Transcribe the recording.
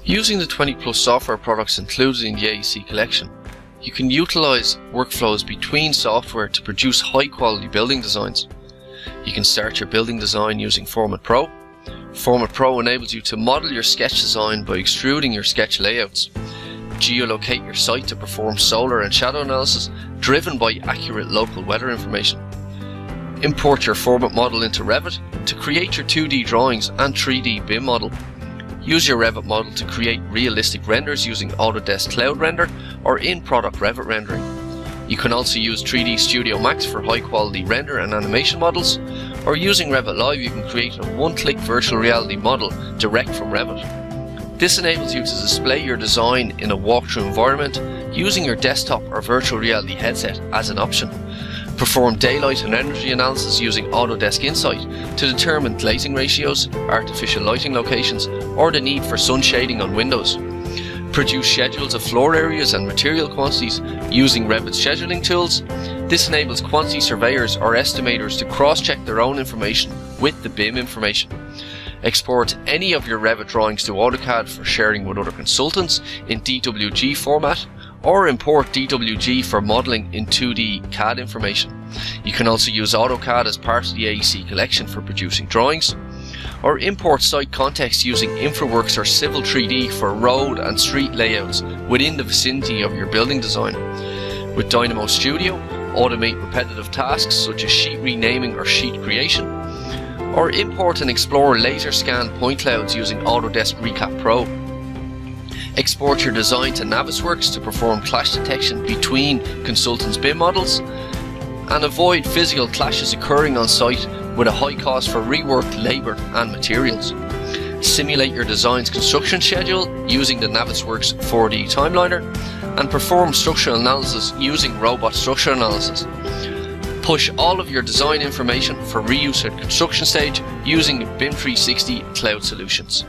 Using the 20+ software products included in the AEC collection, you can utilize workflows between software to produce high-quality building designs. You can start your building design using Format Pro. Format Pro enables you to model your sketch design by extruding your sketch layouts. Geolocate your site to perform solar and shadow analysis driven by accurate local weather information. Import your format model into Revit to create your 2D drawings and 3D BIM model. Use your Revit model to create realistic renders using Autodesk Cloud Render or in-product Revit rendering. You can also use 3D Studio Max for high-quality render and animation models, or using Revit Live you can create a one-click virtual reality model direct from Revit. This enables you to display your design in a walkthrough environment using your desktop or virtual reality headset as an option. Perform daylight and energy analysis using Autodesk Insight to determine glazing ratios, artificial lighting locations, or the need for sun shading on windows. Produce schedules of floor areas and material quantities using Revit scheduling tools. This enables quantity surveyors or estimators to cross-check their own information with the BIM information. Export any of your Revit drawings to AutoCAD for sharing with other consultants in DWG format, or import DWG for modelling in 2D CAD information. You can also use AutoCAD as part of the AEC collection for producing drawings, or import site context using InfraWorks or Civil 3D for road and street layouts within the vicinity of your building design. With Dynamo Studio, automate repetitive tasks such as sheet renaming or sheet creation, or import and explore laser scan point clouds using Autodesk Recap Pro. Export your design to Navisworks to perform clash detection between consultants' BIM models, and avoid physical clashes occurring on site with a high cost for reworked labour and materials. Simulate your design's construction schedule using the Navisworks 4D Timeliner, and perform structural analysis using Robot Structure Analysis. Push all of your design information for reuse at construction stage using BIM 360 cloud solutions.